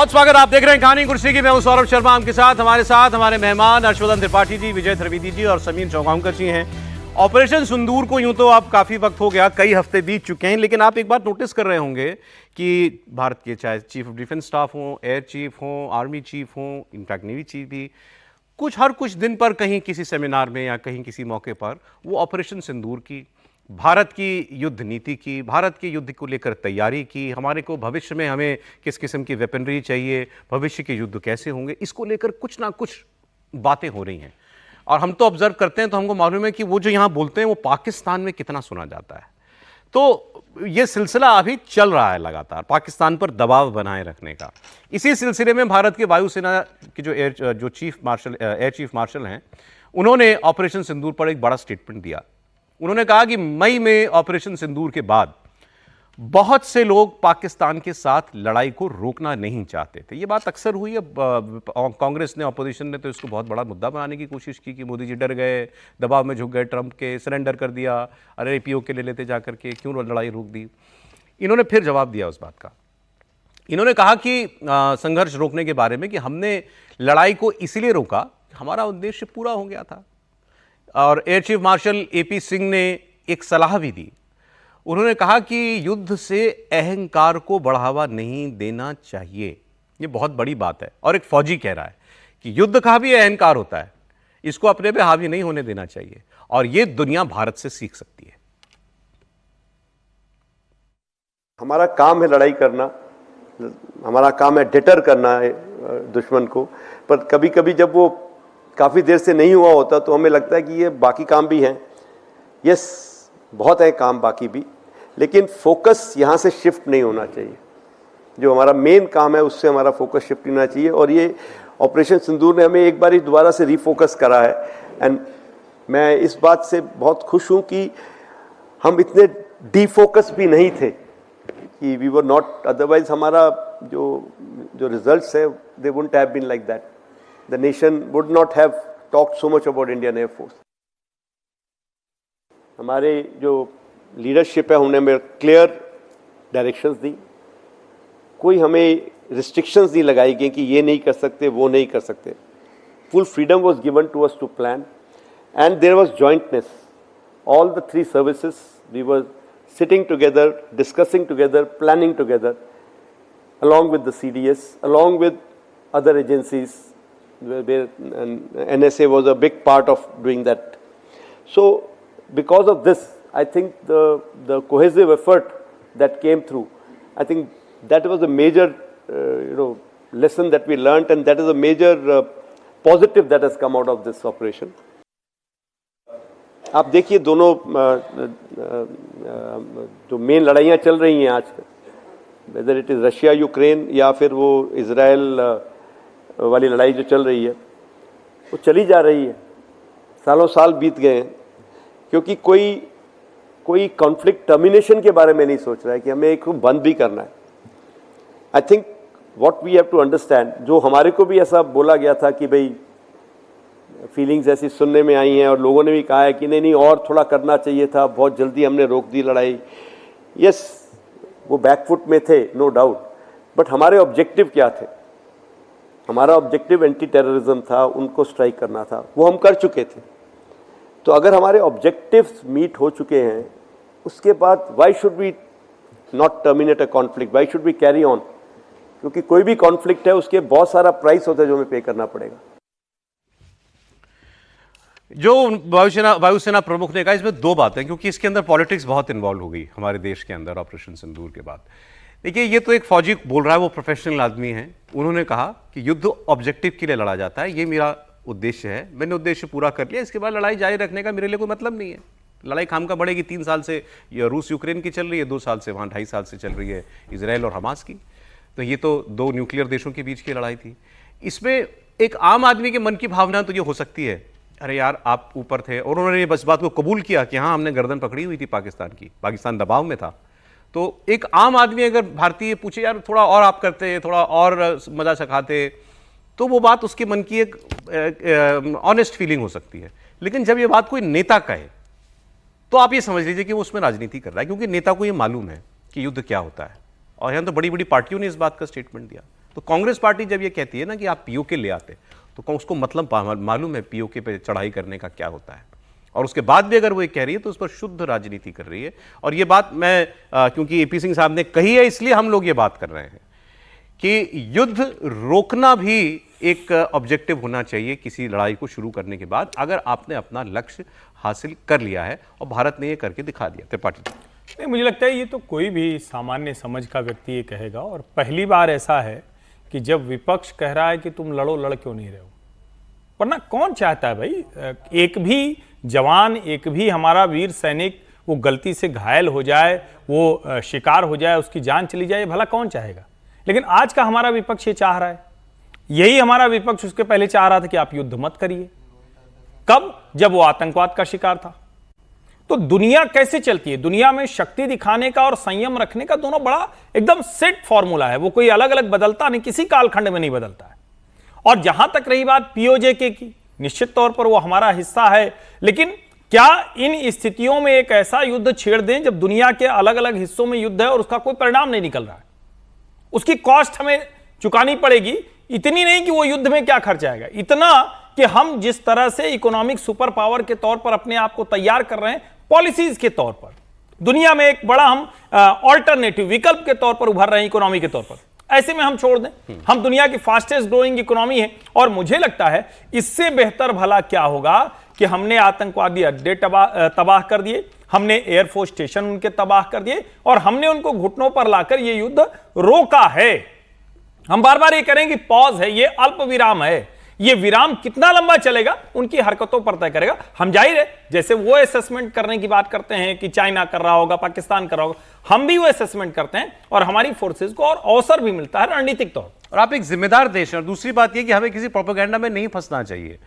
बहुत स्वागत। आप देख रहे हैं कहानी कुर्सी की। मैं हूं सौरभ शर्मा। आपके साथ हमारे मेहमान हर्षवर्धन त्रिपाठी जी, विजय त्रिवेदी जी और समीर चौगांवकर जी हैं। ऑपरेशन सिंदूर को यूं तो आप काफी वक्त हो गया, कई हफ्ते बीत चुके हैं, लेकिन आप एक बात नोटिस कर रहे होंगे कि भारत के चाहे चीफ ऑफ डिफेंस स्टाफ हो, एयर चीफ हो, आर्मी चीफ हो, इनफैक्ट नेवी चीफ भी हर कुछ दिन पर कहीं किसी सेमिनार में या कहीं किसी मौके पर वो ऑपरेशन सिंदूर की, भारत की युद्ध नीति की, भारत के युद्ध को लेकर तैयारी की, हमारे को भविष्य में हमें किस किस्म की वेपनरी चाहिए, भविष्य के युद्ध कैसे होंगे, इसको लेकर कुछ ना कुछ बातें हो रही हैं। और हम तो ऑब्जर्व करते हैं तो हमको मालूम है कि वो जो यहाँ बोलते हैं वो पाकिस्तान में कितना सुना जाता है। तो ये सिलसिला अभी चल रहा है लगातार, पाकिस्तान पर दबाव बनाए रखने का। इसी सिलसिले में भारत के वायुसेना की जो एयर चीफ मार्शल हैं, उन्होंने ऑपरेशन सिंदूर पर एक बड़ा स्टेटमेंट दिया। उन्होंने कहा कि मई में ऑपरेशन सिंदूर के बाद बहुत से लोग पाकिस्तान के साथ लड़ाई को रोकना नहीं चाहते थे। ये बात अक्सर हुई है। कांग्रेस ने, अपोजिशन ने तो इसको बहुत बड़ा मुद्दा बनाने की कोशिश की कि मोदी जी डर गए, दबाव में झुक गए, ट्रंप के, सरेंडर कर दिया, अरे पीओके ले लेते जाकर के, क्यों लड़ाई रोक दी। इन्होंने फिर जवाब दिया उस बात का। इन्होंने कहा कि संघर्ष रोकने के बारे में कि हमने लड़ाई को इसलिए रोका, हमारा उद्देश्य पूरा हो गया था। और air chief marshal AP Singh ने एक सलाह भी दी। उन्होंने कहा कि युद्ध से अहंकार को बढ़ावा नहीं देना चाहिए। ये बहुत बड़ी बात है। और एक फौजी कह रहा है कि युद्ध का भी अहंकार होता है, इसको अपने पे हावी नहीं होने देना चाहिए। और ये दुनिया भारत से सीख सकती है। हमारा काम है लड़ाई करना, हमारा काम है डिटर करना है दुश्मन को। पर कभी कभी जब वो काफ़ी देर से नहीं हुआ होता तो हमें लगता है कि ये बाकी काम भी हैं। यस, बहुत है काम बाकी भी, लेकिन फोकस यहाँ से शिफ्ट नहीं होना चाहिए। जो हमारा मेन काम है उससे हमारा फोकस शिफ्ट होना चाहिए। और ये ऑपरेशन सिंदूर ने हमें एक बार ही दोबारा से रीफोकस करा है। एंड मैं इस बात से बहुत खुश हूँ कि हम इतने डीफोकस भी नहीं थे कि वी वर नॉट, अदरवाइज हमारा जो रिजल्ट्स है they wouldn't have been like that. The nation would not have talked so much about Indian Air Force. हमारे जो लीडरशिप है उन्होंने हमें क्लियर डायरेक्शंस दी। कोई हमें रिस्ट्रिक्शंस नहीं लगाई गई कि ये नहीं कर सकते, वो नहीं कर सकते। Full freedom was given to us to plan and there was jointness. All the three services we were sitting together, discussing together, planning together, along with the CDS, along with other agencies, where NSA was a big part of doing that. So because of this, I think the cohesive effort that came through, I think that was a major lesson that we learnt, and that is a major positive that has come out of this operation. आप देखिए दोनों जो main लड़ाइयाँ चल रही हैं आज, whether it is Russia Ukraine या फिर वो इजराइल वाली लड़ाई जो चल रही है, वो चली जा रही है। सालों साल बीत गए हैं, क्योंकि कोई कॉन्फ्लिक्ट टर्मिनेशन के बारे में नहीं सोच रहा है कि हमें एक बंद भी करना है। I think what we have to understand, जो हमारे को भी ऐसा बोला गया था कि भाई फीलिंग्स ऐसी सुनने में आई हैं और लोगों ने भी कहा है कि नहीं और थोड़ा करना चाहिए था, बहुत जल्दी हमने रोक दी लड़ाई। यस, वो बैकफुट में थे, नो डाउट, बट हमारे ऑब्जेक्टिव क्या थे? हमारा ऑब्जेक्टिव एंटी टेररिज्म था, उनको स्ट्राइक करना था, वो हम कर चुके थे। तो अगर हमारे ऑब्जेक्टिव्स मीट हो चुके हैं, उसके बाद why should we not terminate a conflict, why should we carry on? क्योंकि कोई भी कॉन्फ्लिक्ट है उसके बहुत सारा प्राइस होता है जो हमें पे करना पड़ेगा। जो वायुसेना प्रमुख ने कहा, इसमें दो बातें, क्योंकि इसके अंदर पॉलिटिक्स बहुत इन्वॉल्व हो गई हमारे देश के अंदर ऑपरेशन सिंदूर के बाद। देखिए, ये तो एक फौजी बोल रहा है, वो प्रोफेशनल आदमी है। उन्होंने कहा कि युद्ध ऑब्जेक्टिव के लिए लड़ा जाता है, ये मेरा उद्देश्य है, मैंने उद्देश्य पूरा कर लिया, इसके बाद लड़ाई जारी रखने का मेरे लिए कोई मतलब नहीं है। लड़ाई खामखा बढ़ेगी। 3 साल से रूस यूक्रेन की चल रही है, 2 साल से, वहाँ 2.5 साल से चल रही है इसराइल और हमास की। तो ये तो 2 न्यूक्लियर देशों के बीच की लड़ाई थी। इसमें एक आम आदमी के मन की भावना तो ये हो सकती है, अरे यार आप ऊपर थे, और उन्होंने बस बात को कबूल किया कि हाँ हमने गर्दन पकड़ी हुई थी पाकिस्तान की, पाकिस्तान दबाव में था। तो एक आम आदमी अगर भारतीय पूछे यार थोड़ा और आप करते, थोड़ा और मजा चखाते, तो वो बात उसके मन की एक ऑनेस्ट फीलिंग हो सकती है। लेकिन जब ये बात कोई नेता कहे तो आप ये समझ लीजिए कि वो उसमें राजनीति कर रहा है, क्योंकि नेता को ये मालूम है कि युद्ध क्या होता है। और यहाँ तो बड़ी बड़ी पार्टियों ने इस बात का स्टेटमेंट दिया। तो कांग्रेस पार्टी जब ये कहती है ना कि आप पीओके ले आते, तो उसको मतलब मालूम है पीओके पे चढ़ाई करने का क्या होता है, और उसके बाद भी अगर वो ये कह रही है तो उस पर शुद्ध राजनीति कर रही है। और ये बात मैं क्योंकि एपी सिंह साहब ने कही है इसलिए हम लोग ये बात कर रहे हैं कि युद्ध रोकना भी एक ऑब्जेक्टिव होना चाहिए किसी लड़ाई को शुरू करने के बाद, अगर आपने अपना लक्ष्य हासिल कर लिया है, और भारत ने ये करके दिखा दिया। त्रिपाठी जी। नहीं, मुझे लगता है ये तो कोई भी सामान्य समझ का व्यक्ति ये कहेगा, और पहली बार ऐसा है कि जब विपक्ष कह रहा है कि तुम लड़ो, लड़ क्यों नहीं रहे हो। वरना कौन चाहता है भाई, एक भी जवान, एक भी हमारा वीर सैनिक वो गलती से घायल हो जाए, वो शिकार हो जाए, उसकी जान चली जाए, भला कौन चाहेगा। लेकिन आज का हमारा विपक्ष ये चाह रहा है। यही हमारा विपक्ष उसके पहले चाह रहा था कि आप युद्ध मत करिए। कब? जब वो आतंकवाद का शिकार था। तो दुनिया कैसे चलती है? दुनिया में शक्ति दिखाने का और संयम रखने का दोनों बड़ा एकदम सेट फॉर्मूला है, वो कोई अलग अलग बदलता नहीं, किसी कालखंड में नहीं बदलता है। और जहां तक रही बात पीओजे की, निश्चित तौर पर वो हमारा हिस्सा है, लेकिन क्या इन स्थितियों में एक ऐसा युद्ध छेड़ दें जब दुनिया के अलग अलग हिस्सों में युद्ध है और उसका कोई परिणाम नहीं निकल रहा है, उसकी कॉस्ट हमें चुकानी पड़ेगी। इतनी नहीं कि वो युद्ध में क्या खर्च आएगा, इतना कि हम जिस तरह से इकोनॉमिक सुपर पावर के तौर पर अपने आप को तैयार कर रहे हैं, पॉलिसीज के तौर पर दुनिया में एक बड़ा हम ऑल्टरनेटिव विकल्प के तौर पर उभर रहे हैं इकोनॉमी के तौर पर, ऐसे में हम छोड़ दें। हम दुनिया की फास्टेस्ट ग्रोइंग इकोनॉमी है, और मुझे लगता है इससे बेहतर भला क्या होगा कि हमने आतंकवादी अड्डे तबाह कर दिए, हमने एयरफोर्स स्टेशन उनके तबाह कर दिए, और हमने उनको घुटनों पर लाकर ये युद्ध रोका है। हम बार बार ये करें कि पॉज है, ये अल्प विराम है, ये विराम कितना लंबा चलेगा उनकी हरकतों पर तय करेगा। हम जाहिर है जैसे वो असेसमेंट करने की बात करते हैं कि चाइना कर रहा होगा, पाकिस्तान कर रहा होगा, हम भी वो असेसमेंट करते हैं, और हमारी फोर्सेस को और अवसर भी मिलता है रणनीतिक तौर। और आप एक जिम्मेदार देश हैं। और दूसरी बात यह कि हमें किसी प्रोपेगेंडा में नहीं फंसना चाहिए।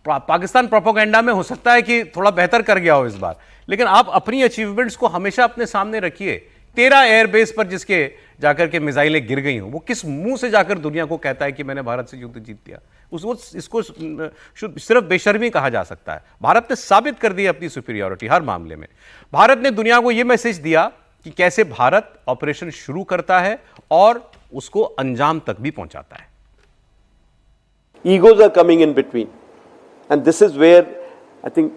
पाकिस्तान प्रोपेगेंडा में हो सकता है कि थोड़ा बेहतर कर गया हो इस बार, लेकिन आप अपनी अचीवमेंट्स को हमेशा अपने सामने रखिए। 13 एयरबेस पर जिसके जाकर के मिसाइलें गिर गई हों, वो किस मुंह से जाकर दुनिया को कहता है कि मैंने भारत से युद्ध जीत लिया। इसको सिर्फ बेशर्मी कहा जा सकता है। भारत ने साबित कर दी अपनी सुपीरियरिटी हर मामले में। भारत ने दुनिया को यह मैसेज दिया कि कैसे भारत ऑपरेशन शुरू करता है और उसको अंजाम तक भी पहुंचाता है। Egos are coming in between, and this is where I think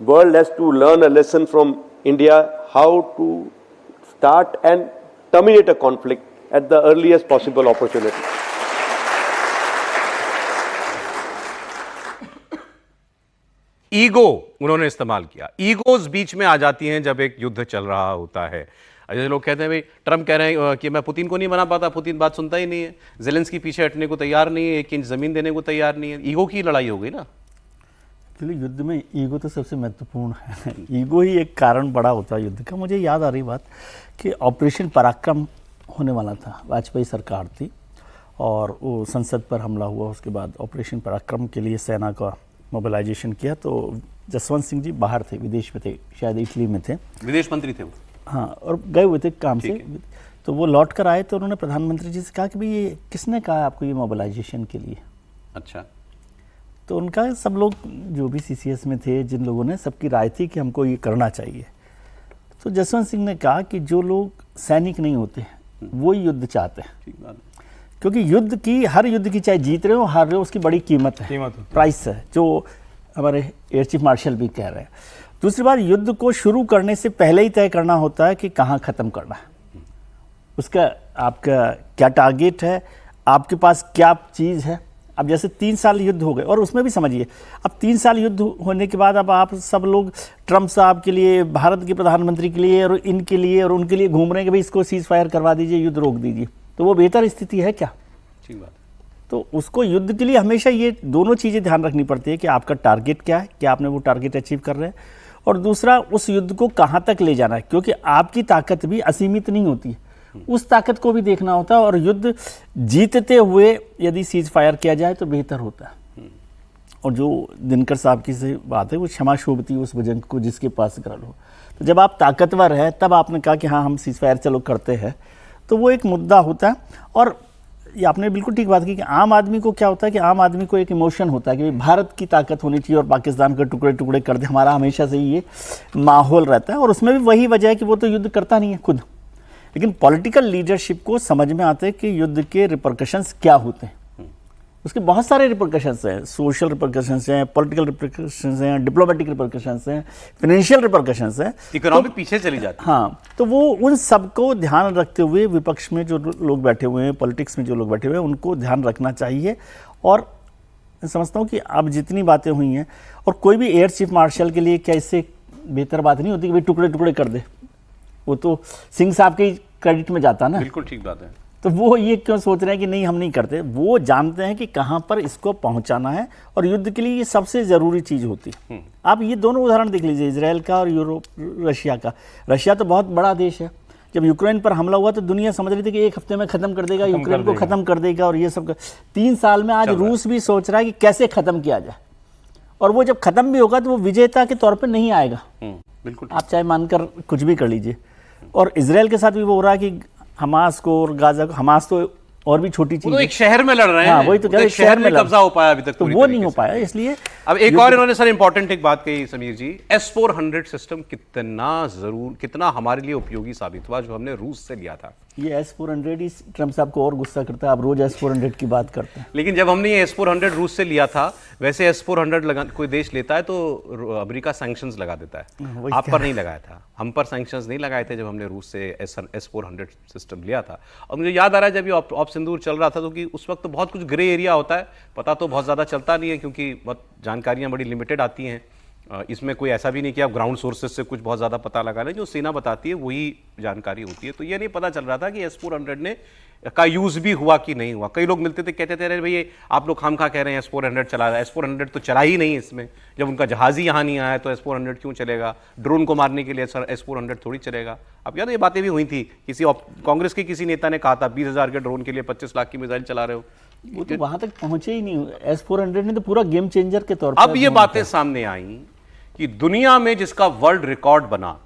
world has to learn a lesson from India how to start and terminate a conflict at the earliest possible opportunity. Ego उन्होंने इस्तेमाल किया। Egos बीच में आ जाती हैं जब एक युद्ध चल रहा होता है। जैसे लोग कहते हैं भाई ट्रम्प कह रहे हैं कि मैं पुतिन को नहीं मना पाता, पुतिन बात सुनता ही नहीं है, जेलेंस्की पीछे हटने को तैयार नहीं है, 1 इंच जमीन देने को तैयार नहीं है। ईगो की लड़ाई हो गई ना। चलिए, युद्ध में ईगो तो सबसे महत्वपूर्ण है। ईगो ही एक कारण बड़ा होता है युद्ध का। मुझे याद आ रही बात कि ऑपरेशन पराक्रम होने वाला था, वाजपेयी सरकार थी, और वो संसद पर हमला हुआ, उसके बाद ऑपरेशन पराक्रम के लिए सेना का मोबिलाइजेशन किया। तो जसवंत सिंह जी बाहर थे, विदेश में थे, शायद इटली में थे, विदेश मंत्री थे वो। हाँ, और गए हुए थे काम से। तो वो लौट कर आए तो उन्होंने प्रधानमंत्री जी से कहा कि भाई ये किसने कहा आपको ये मोबिलाइजेशन के लिए। अच्छा। तो उनका सब लोग जो भी सीसीएस में थे, जिन लोगों ने, सबकी राय थी कि हमको ये करना चाहिए। तो जसवंत सिंह ने कहा कि जो लोग सैनिक नहीं होते वो युद्ध चाहते हैं, क्योंकि युद्ध की, हर युद्ध की चाहे जीत रहे हो हार रहे हो, उसकी बड़ी कीमत है, प्राइस है, जो हमारे एयर चीफ मार्शल भी कह रहे हैं। दूसरी बात, युद्ध को शुरू करने से पहले ही तय करना होता है कि कहाँ ख़त्म करना है, उसका आपका क्या टारगेट है, आपके पास क्या चीज़ है। अब जैसे 3 साल युद्ध हो गए, और उसमें भी समझिए अब 3 साल युद्ध होने के बाद अब आप सब लोग ट्रम्प साहब के लिए, भारत के प्रधानमंत्री के लिए और इनके लिए और उनके लिए घूम रहे हैं कि भाई इसको सीज फायर करवा दीजिए, युद्ध रोक दीजिए। तो वो बेहतर स्थिति है क्या? ठीक बात। तो उसको युद्ध के लिए हमेशा ये दोनों चीज़ें ध्यान रखनी पड़ती है कि आपका टारगेट क्या है, क्या आपने वो टारगेट अचीव कर रहे हैं, और दूसरा उस युद्ध को कहाँ तक ले जाना है, क्योंकि आपकी ताकत भी असीमित नहीं होती है, उस ताकत को भी देखना होता है। और युद्ध जीतते हुए यदि सीज फायर किया जाए तो बेहतर होता है। और जो दिनकर साहब की से बात है, वो क्षमा शोभती उस भुजंग को जिसके पास ग्रल हो। तो जब आप ताकतवर है तब आपने कहा कि हाँ हम सीज फायर चलो करते हैं, तो वो एक मुद्दा होता है। और ये आपने बिल्कुल ठीक बात की कि आम आदमी को क्या होता है कि आम आदमी को एक इमोशन होता है कि भारत की ताकत होनी चाहिए और पाकिस्तान के टुकड़े टुकड़े कर दे, हमारा हमेशा से ये माहौल रहता है। और उसमें भी वही वजह है कि वो तो युद्ध करता नहीं है खुद, लेकिन पॉलिटिकल लीडरशिप को समझ में आता है कि युद्ध के रिपरकशंस क्या होते हैं। उसके बहुत सारे रिपरकशंस हैं, सोशल रिपरकशंस हैं, पॉलिटिकल रिपरकशंस हैं, डिप्लोमेटिक रिपरकशंस हैं, फाइनेंशियल रिपरकशंस हैं, इकोनॉमी पीछे चली जाती है। हाँ, तो वो उन सबको ध्यान रखते हुए विपक्ष में जो लोग बैठे हुए हैं, पॉलिटिक्स में जो लोग बैठे हुए हैं, उनको ध्यान रखना चाहिए। और मैं समझता हूँ कि अब जितनी बातें हुई हैं, और कोई भी एयर चीफ मार्शल के लिए क्या इससे बेहतर बात नहीं होती कि भाई टुकड़े टुकड़े कर दे, वो तो सिंह साहब के क्रेडिट में जाता ना। बिल्कुल ठीक बात है। तो वो ये क्यों सोच रहे हैं कि नहीं हम नहीं करते, वो जानते हैं कि कहाँ पर इसको पहुंचाना है, और युद्ध के लिए ये सबसे ज़रूरी चीज़ होती है। आप ये दोनों उदाहरण देख लीजिए, इजराइल का और रशिया का। रशिया तो बहुत बड़ा देश है, जब यूक्रेन पर हमला हुआ तो दुनिया समझ रही थी कि एक हफ्ते में ख़त्म कर देगा, यूक्रेन को ख़त्म कर देगा, और ये सब 3 साल में आज रूस भी सोच रहा है कि कैसे ख़त्म किया जाए, और वो जब ख़त्म भी होगा तो वो विजेता के तौर पर नहीं आएगा। बिल्कुल आप चाहे मानकर कुछ भी कर लीजिए। और इजराइल के साथ भी वो हो रहा है कि हमास को और गाजा को, हमास तो और भी छोटी चीज तो है। एक शहर में लड़ रहे हैं। हाँ, वही तो कह रहे हैं, शहर में कब्जा हो पाया अभी तक तो पूरी वो तरीके नहीं हो से। पाया, इसलिए अब एक और इन्होंने सर इंपॉर्टेंट एक बात कही समीर जी, S-400 सिस्टम कितना हमारे लिए उपयोगी साबित हुआ जो हमने रूस से लिया था। ये S-400 ही ट्रम्प साहब को और गुस्सा करता है, आप रोज S-400 की बात करते हैं। लेकिन जब हमने ये S-400 रूस से लिया था, वैसे S-400 कोई देश लेता है तो अमेरिका सैंक्शंस लगा देता है। आप पर नहीं लगाया था, हम पर सैंक्शंस नहीं लगाए थे जब हमने रूस से S-400 सिस्टम लिया था। और मुझे याद आ रहा है जब ये ऑप सिंदूर चल रहा था तो कि उस वक्त तो बहुत कुछ ग्रे एरिया होता है, पता तो बहुत ज़्यादा चलता नहीं है क्योंकि बहुत जानकारियाँ बड़ी लिमिटेड आती हैं। इसमें कोई ऐसा भी नहीं कि आप ग्राउंड सोर्सेज से कुछ बहुत ज़्यादा पता लगा लें, जो सेना बताती है वही जानकारी होती है। तो ये नहीं पता चल रहा था कि S-400 का यूज़ भी हुआ कि नहीं हुआ। कई लोग मिलते थे, कहते थे अरे भैया आप लोग खामखा कह रहे हैं S-400 चला रहा है, S-400 तो चला ही नहीं इसमें, जब उनका जहाज ही यहाँ नहीं आया तो S-400 क्यों चलेगा, ड्रोन को मारने के लिए S-400 थोड़ी चलेगा। अब याद ये बातें भी हुई थी, किसी कांग्रेस के किसी नेता ने कहा था 20,000 के ड्रोन के लिए 25 लाख की मिसाइल चला रहे हो। वो तो वहां तक पहुंचे ही नहीं। S-400 ने तो पूरा गेम चेंजर के तौर पर अब ये बातें सामने आई कि दुनिया में जिसका वर्ल्ड रिकॉर्ड बना,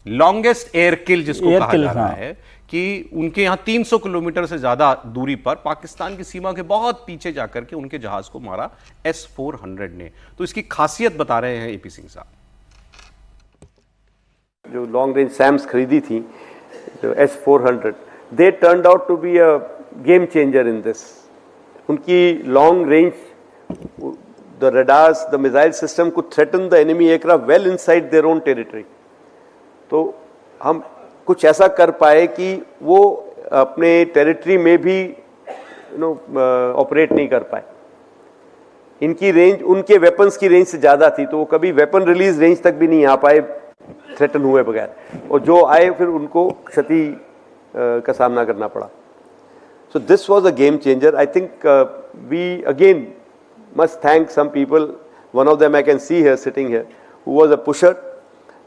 लॉन्गेस्ट एयर किल जिसको कहा जा रहा है, कि उनके यहां 300 किलोमीटर से ज्यादा दूरी पर पाकिस्तान की सीमा के बहुत पीछे जाकर के उनके जहाज को मारा S-400 ने। तो इसकी खासियत बता रहे हैं AP सिंह साहब। जो लॉन्ग रेंज सैम्स खरीदी थी, जो S-400, they turned out to be a game changer in this. उनकी long range, the radars, the missile system could threaten the enemy aircraft well inside their own territory. तो हम कुछ ऐसा कर पाए कि वो अपने टेरिटरी में भी ऑपरेट नहीं कर पाए। इनकी रेंज उनके वेपन्स की रेंज से ज़्यादा थी, तो वो कभी वेपन रिलीज रेंज तक भी नहीं आ पाए थ्रेटन हुए बगैर, और जो आए फिर उनको क्षति का सामना करना पड़ा। So this was a game changer. I think we again must thank some people. One of them I can see here sitting here, who was a pusher.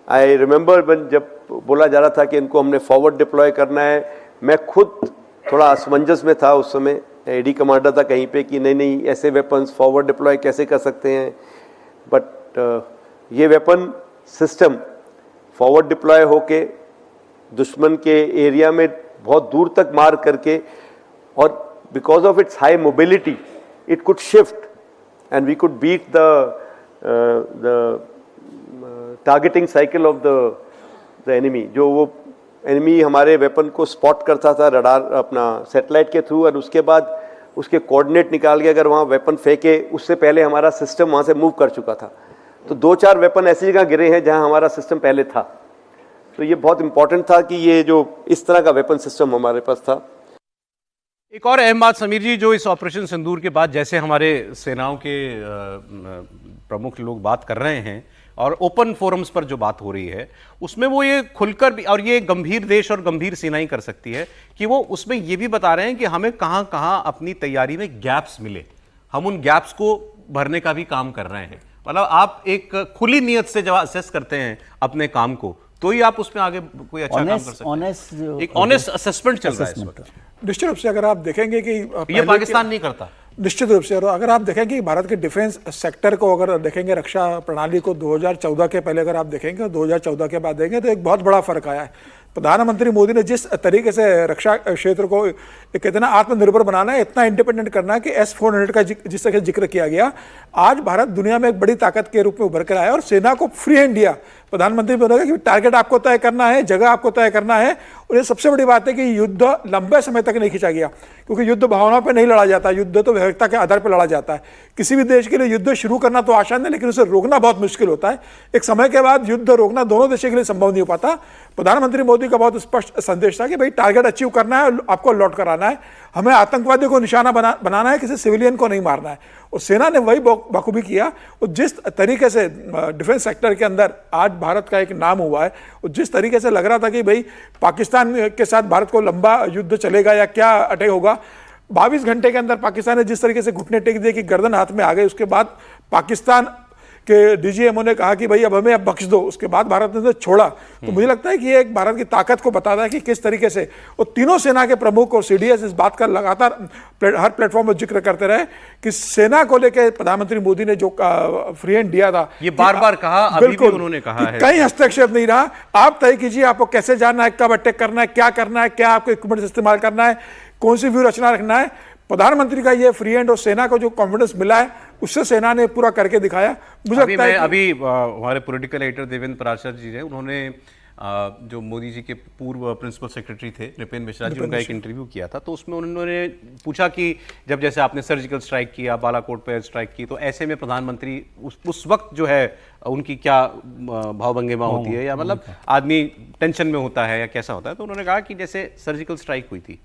I remember when जब बोला जा रहा था कि इनको हमने फॉरवर्ड डिप्लॉय करना है, मैं खुद थोड़ा असमंजस में था उस समय, एडी कमांडर था कहीं पे कि नहीं ऐसे वेपन्स फॉरवर्ड डिप्लॉय कैसे कर सकते हैं। बट ये वेपन सिस्टम फॉरवर्ड डिप्लॉय होके दुश्मन के एरिया में बहुत दूर तक मार करके, और because of its high mobility it could shift and we could beat the targeting cycle of the enemy. जो वो enemy हमारे वेपन को स्पॉट करता था रडार अपना सैटेलाइट के थ्रू, और उसके बाद उसके कोऑर्डिनेट निकाल के अगर वहाँ वेपन फेंके, उससे पहले हमारा सिस्टम वहाँ से मूव कर चुका था। तो 2-4 वेपन ऐसी जगह गिरे हैं जहाँ हमारा सिस्टम पहले था। तो ये बहुत इंपॉर्टेंट था कि ये जो इस तरह का वेपन सिस्टम हमारे पास था। एक और अहम बात समीर जी, जो इस ऑपरेशन सिंदूर के बाद जैसे हमारे सेनाओं के प्रमुख लोग बात कर रहे हैं और ओपन फोरम्स पर जो बात हो रही है, उसमें वो ये खुलकर भी, और ये गंभीर देश और गंभीर सेनाएं कर सकती है, कि वो उसमें ये भी बता रहे हैं कि हमें कहां कहां अपनी तैयारी में गैप्स मिले, हम उन गैप्स को भरने का भी काम कर रहे हैं। मतलब आप एक खुली नीयत से जब असेस करते हैं अपने काम को, तो ही आप उसमें आगे कोई अच्छा काम कर सकते हैं। एक ऑनेस्ट असेसमेंट चल रहा है इस वक्त। निश्चित रूप से अगर आप देखेंगे कि ये पाकिस्तान नहीं करता, निश्चित रूप से, और अगर आप देखेंगे कि भारत के डिफेंस सेक्टर को अगर देखेंगे, रक्षा प्रणाली को 2014 के पहले अगर आप देखेंगे, 2014 के बाद देखेंगे, तो एक बहुत बड़ा फर्क आया है। प्रधानमंत्री मोदी ने जिस तरीके से रक्षा क्षेत्र को कितना आत्मनिर्भर बनाना है, इतना इंडिपेंडेंट करना है कि S-400 का जिस तरह से जिक्र किया गया, आज भारत दुनिया में एक बड़ी ताकत के रूप में उभर कर आया और सेना को फ्री हैंड दिया। प्रधानमंत्री बोलेगा कि टारगेट आपको तय करना है, जगह आपको तय करना है। और ये सबसे बड़ी बात है कि युद्ध लंबे समय तक नहीं खींचा गया, क्योंकि युद्ध भावना पे नहीं लड़ा जाता, युद्ध तो विवेकता के आधार पर लड़ा जाता है। किसी भी देश के लिए युद्ध शुरू करना तो आसान है, लेकिन उसे रोकना बहुत मुश्किल होता है। एक समय के बाद युद्ध रोकना दोनों देशों के लिए संभव नहीं हो पाता। प्रधानमंत्री मोदी का बहुत स्पष्ट संदेश था कि भाई टारगेट अचीव करना है, आपको लौट कर आना है, हमें आतंकवादियों को निशाना बनाना है, किसी सिविलियन को नहीं मारना है। और सेना ने वही बखूबी किया। और जिस तरीके से डिफेंस सेक्टर के अंदर आज भारत का एक नाम हुआ है, और जिस तरीके से लग रहा था कि भाई पाकिस्तान के साथ भारत को लंबा युद्ध चलेगा या क्या अटैक होगा, 22 घंटे के अंदर पाकिस्तान ने जिस तरीके से घुटने टेक दिए कि गर्दन हाथ में आ गई, उसके बाद पाकिस्तान के डीजीएमओ ने कहा कि भाई अब हमें बख्श दो, उसके बाद भारत ने तो छोड़ा। तो मुझे लगता है कि ये एक भारत की ताकत को बताता है कि किस तरीके से, और तीनों सेना के प्रमुख और सीडीएस इस बात का लगातार हर प्लेटफॉर्म पर जिक्र करते रहे कि सेना को लेकर प्रधानमंत्री मोदी ने जो फ्री हैंड दिया था, ये बार बार कहा, अभी भी उन्होंने कहा है कहीं हस्तक्षेप नहीं रहा। आप तय कीजिए आपको कैसे जाना है, कब अटैक करना है, क्या करना है, क्या आपको इक्विपमेंट इस्तेमाल करना है, कौन सी व्यू रचना रखना है। प्रधानमंत्री का ये फ्री हैंड और सेना को जो कॉन्फिडेंस मिला है, उससे सेना ने पूरा करके दिखाया। मुझे लगता है अभी हमारे पॉलिटिकल एडिटर देवेंद्र पराशर जी हैं, उन्होंने जो मोदी जी के पूर्व प्रिंसिपल सेक्रेटरी थे नृपेन मिश्रा जी, उनका एक इंटरव्यू किया था। तो उसमें उन्होंने पूछा कि जब जैसे आपने सर्जिकल स्ट्राइक किया, बालाकोट पर स्ट्राइक की, तो ऐसे में प्रधानमंत्री उस वक्त जो है उनकी क्या भावभंगिमा होती है, या मतलब आदमी टेंशन में होता है या कैसा होता है। तो उन्होंने कहा कि जैसे सर्जिकल स्ट्राइक हुई थी,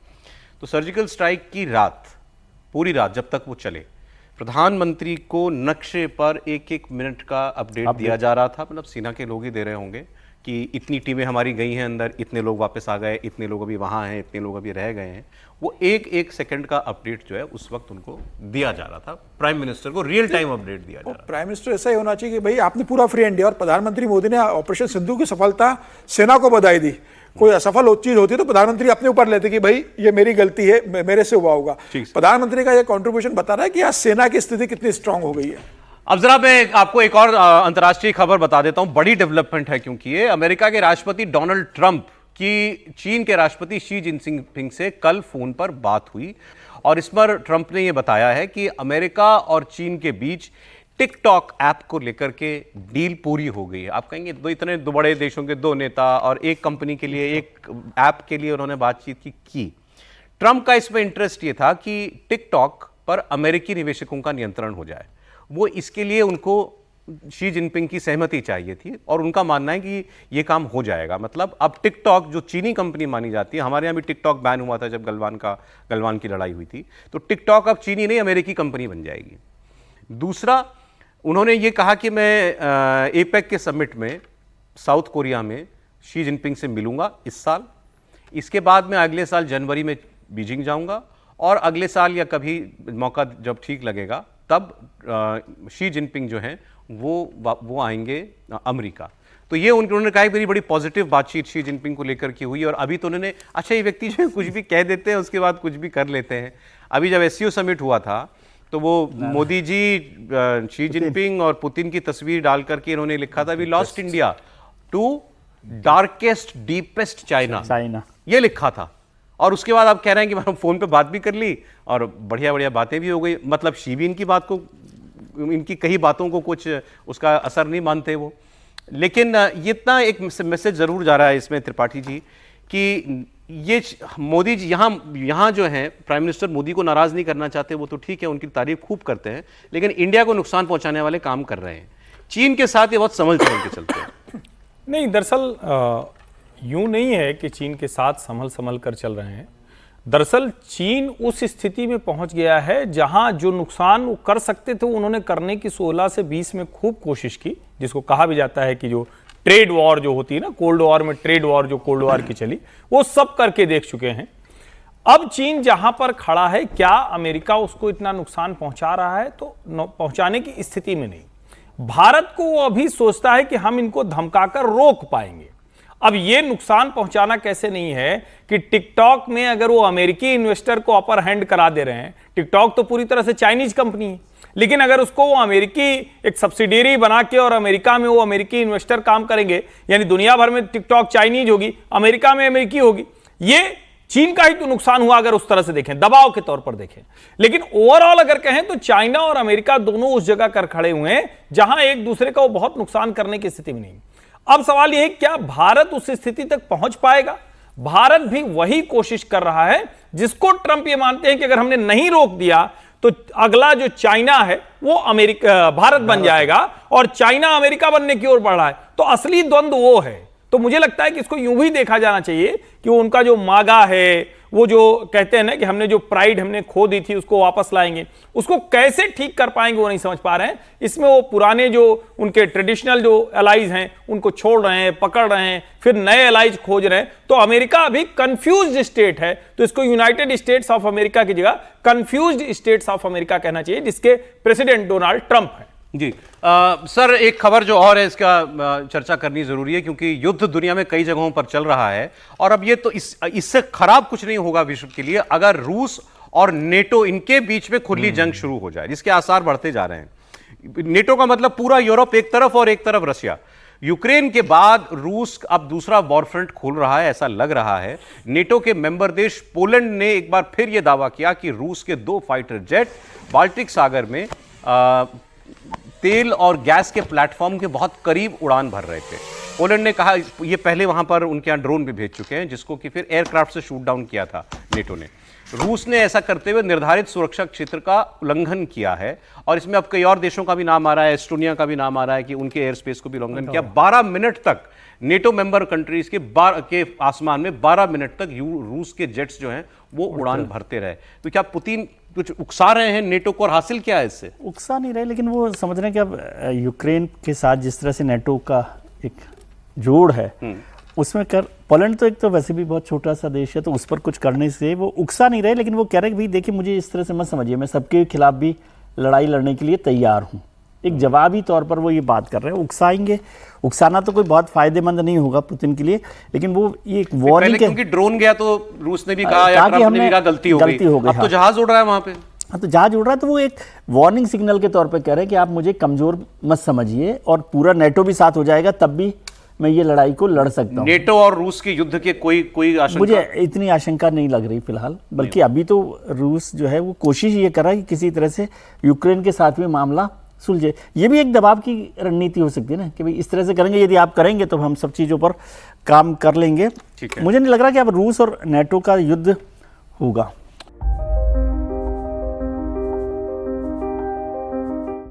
तो सर्जिकल स्ट्राइक की रात, पूरी रात जब तक वो चले, प्रधानमंत्री को नक्शे पर एक एक मिनट का अपडेट दिया जा रहा था। मतलब सेना के लोग ही दे रहे होंगे कि इतनी टीमें हमारी गई हैं अंदर, इतने लोग वापस आ गए, इतने लोग अभी वहाँ हैं, इतने लोग अभी रह गए हैं। वो एक एक सेकंड का अपडेट जो है उस वक्त उनको दिया जा रहा था। प्राइम मिनिस्टर को रियल टाइम अपडेट दिया जा रहा था। प्राइम मिनिस्टर ऐसा ही होना चाहिए कि भाई आपने पूरा फ्री हैंड दिया। और प्रधानमंत्री मोदी ने ऑपरेशन सिंधु की सफलता सेना को बधाई दी। कोई असफल चीज होती है तो प्रधानमंत्री अपने ऊपर लेते कि भाई ये मेरी गलती है, मेरे से हुआ होगा। प्रधानमंत्री का ये कंट्रीब्यूशन बता रहा है कि आज सेना की स्थिति कितनी स्ट्रांग हो गई है। अब जरा मैं आपको एक और अंतर्राष्ट्रीय खबर बता देता हूं, बड़ी डेवलपमेंट है, क्योंकि ये अमेरिका के राष्ट्रपति डोनाल्ड ट्रंप की चीन के राष्ट्रपति शी जिनपिंग से कल फोन पर बात हुई। और इस पर ट्रंप ने यह बताया है कि अमेरिका और चीन के बीच टिकटॉक ऐप को लेकर के डील पूरी हो गई है। आप कहेंगे इतने दो बड़े देशों के दो नेता और एक कंपनी के लिए, एक ऐप के लिए उन्होंने बातचीत की। ट्रंप का इसमें इंटरेस्ट ये था कि टिकटॉक पर अमेरिकी निवेशकों का नियंत्रण हो जाए। वो इसके लिए उनको शी जिनपिंग की सहमति चाहिए थी, और उनका मानना है कि ये काम हो जाएगा। मतलब अब टिकटॉक जो चीनी कंपनी मानी जाती है, हमारे यहाँ भी टिकटॉक बैन हुआ था जब गलवान की लड़ाई हुई थी, तो टिकटॉक अब चीनी नहीं अमेरिकी कंपनी बन जाएगी। दूसरा, उन्होंने ये कहा कि मैं एपेक के समिट में साउथ कोरिया में शी जिनपिंग से मिलूंगा इस साल। इसके बाद मैं अगले साल जनवरी में बीजिंग जाऊंगा, और अगले साल या कभी मौका जब ठीक लगेगा तब शी जिनपिंग जो हैं वो आएंगे अमेरिका। तो ये उन्होंने कहा कि मेरी बड़ी पॉजिटिव बातचीत शी जिनपिंग को लेकर की हुई। और अभी तो उन्होंने, अच्छा ये व्यक्ति जो है कुछ भी कह देते हैं उसके बाद कुछ भी कर लेते हैं। अभी जब एससीओ समिट हुआ था तो वो मोदी जी, शी जिनपिंग और पुतिन की तस्वीर डाल करके इन्होंने लिखा था, we lost India to darkest deepest China, ये लिखा था। और उसके बाद आप कह रहे हैं कि हम फोन पे बात भी कर ली और बढ़िया बढ़िया बातें भी हो गई। मतलब शी भी इनकी बात को, इनकी कई बातों को कुछ उसका असर नहीं मानते वो। लेकिन ये इतना एक मैसेज जरूर जा रहा है इसमें त्रिपाठी जी कि ये मोदी जी यहाँ जो हैं, प्राइम मिनिस्टर मोदी को नाराज नहीं करना चाहते, वो तो ठीक है, उनकी तारीफ खूब करते हैं, लेकिन इंडिया को नुकसान पहुंचाने वाले काम कर रहे हैं। चीन के साथ ये बहुत समझ के चलते हैं। नहीं, दरअसल यूं नहीं है कि चीन के साथ संभल कर चल रहे हैं। दरअसल चीन उस स्थिति में पहुंच गया है जहां जो नुकसान वो कर सकते थे उन्होंने करने की 16 से 20 में खूब कोशिश की, जिसको कहा भी जाता है कि जो ट्रेड वॉर जो होती है ना, कोल्ड वॉर में ट्रेड वॉर जो कोल्ड वॉर की चली, वो सब करके देख चुके हैं। अब चीन जहां पर खड़ा है, क्या अमेरिका उसको इतना नुकसान पहुंचा रहा है? तो पहुंचाने की स्थिति में नहीं। भारत को वो अभी सोचता है कि हम इनको धमकाकर रोक पाएंगे। अब ये नुकसान पहुंचाना कैसे नहीं है कि टिकटॉक में अगर वो अमेरिकी इन्वेस्टर को अपर हैंड करा दे रहे हैं, टिकटॉक तो पूरी तरह से चाइनीज कंपनी है, लेकिन अगर उसको वो अमेरिकी एक सब्सिडियरी बना के और अमेरिका में वो अमेरिकी इन्वेस्टर काम करेंगे, यानी दुनिया भर में टिकटॉक चाइनीज होगी, अमेरिका में अमेरिकी होगी, ये चीन का ही तो नुकसान हुआ अगर उस तरह से देखें, दबाव के तौर पर देखें। लेकिन ओवरऑल अगर कहें तो चाइना और अमेरिका दोनों उस जगह कर खड़े हुए हैं जहां एक दूसरे का वो बहुत नुकसान करने की स्थिति में नहीं। अब सवाल यह है क्या भारत उस स्थिति तक पहुंच पाएगा? भारत भी वही कोशिश कर रहा है जिसको ट्रंप ये मानते हैं कि अगर हमने नहीं रोक दिया तो अगला जो चाइना है वो अमेरिका भारत बन जाएगा और चाइना अमेरिका बनने की ओर बढ़ रहा है। तो असली द्वंद्व वो है। तो मुझे लगता है कि इसको यूं भी देखा जाना चाहिए कि उनका जो मागा है, वो जो कहते हैं ना कि हमने जो प्राइड हमने खो दी थी उसको वापस लाएंगे, उसको कैसे ठीक कर पाएंगे वो नहीं समझ पा रहे हैं। इसमें वो पुराने जो उनके ट्रेडिशनल जो एलाइज हैं उनको छोड़ रहे हैं, पकड़ रहे हैं, फिर नए एलाइज खोज रहे हैं। तो अमेरिका अभी कंफ्यूज्ड स्टेट है, तो इसको यूनाइटेड स्टेट्स ऑफ अमेरिका की जगह कंफ्यूज्ड स्टेट्स ऑफ अमेरिका कहना चाहिए, जिसके प्रेसिडेंट डोनाल्ड ट्रंप हैं। जी सर, एक खबर जो और है इसका चर्चा करनी जरूरी है क्योंकि युद्ध दुनिया में कई जगहों पर चल रहा है और अब ये तो इससे खराब कुछ नहीं होगा विश्व के लिए अगर रूस और नेटो इनके बीच में खुली जंग शुरू हो जाए, जिसके आसार बढ़ते जा रहे हैं। नेटो का मतलब पूरा यूरोप एक तरफ और एक तरफ रशिया। यूक्रेन के बाद रूस अब दूसरा वॉरफ्रंट खोल रहा है, ऐसा लग रहा है। नेटो के मेंबर देश पोलैंड ने एक बार फिर यह दावा किया कि रूस के 2 फाइटर जेट बाल्टिक सागर में तेल और गैस के प्लेटफॉर्म के बहुत करीब उड़ान भर रहे थे। पोलैंड ने कहा ये पहले वहां पर उनके यहाँ ड्रोन भी भेज चुके हैं जिसको कि फिर एयरक्राफ्ट से शूट डाउन किया था नेटो ने। रूस ने ऐसा करते हुए निर्धारित सुरक्षा क्षेत्र का उल्लंघन किया है और इसमें अब कई और देशों का भी नाम आ रहा है, एस्टोनिया का भी नाम आ रहा है कि उनके एयर स्पेस को भी उल्लंघन किया। 12 मिनट तक नेटो मेंबर कंट्रीज के आसमान में 12 मिनट तक रूस के जेट्स जो हैं वो उड़ान भरते रहे। तो क्या पुतिन कुछ उकसा रहे हैं नेटो को और हासिल क्या है इससे? उकसा नहीं रहे, लेकिन वो समझ रहे हैं कि अब यूक्रेन के साथ जिस तरह से नेटो का एक जोड़ है उसमें पोलैंड तो एक तो वैसे भी बहुत छोटा सा देश है, तो उस पर कुछ करने से वो उकसा नहीं रहे, लेकिन वो कह रहे हैं कि भाई देखिए मुझे इस तरह से मत समझिए, मैं सबके खिलाफ भी लड़ाई लड़ने के लिए तैयार हूँ। एक जवाबी तौर पर वो ये बात कर रहे हैं। उकसाएंगे, उकसाना तो कोई बहुत फायदेमंद नहीं होगा पुतिन के लिए, लेकिन वो ये एक वार्निंग, क्योंकि ड्रोन गया तो रूस ने भी कहा या ट्रंप ने भी कहा गलती हो गई। अब तो जहाज उड़ रहा है वहां पे। हाँ, तो जहाज उड़ रहा है, तो वो एक वार्निंग सिग्नल के तौर पे कह रहे हैं कि आप मुझे कमजोर मत समझिए और पूरा नेटो भी साथ हो जाएगा तब भी मैं ये लड़ाई को लड़ सकता हूँ। नेटो और रूस के युद्ध के कोई आशंका? मुझे इतनी आशंका नहीं लग रही फिलहाल, बल्कि अभी तो रूस जो है वो कोशिश ये कर रहा है कि किसी तरह से यूक्रेन के साथ में मामला सुलझे। ये भी एक दबाव की रणनीति हो सकती है ना कि भाई इस तरह से करेंगे, यदि आप करेंगे तो हम सब चीज़ों पर काम कर लेंगे। मुझे नहीं लग रहा कि अब रूस और नेटो का युद्ध होगा।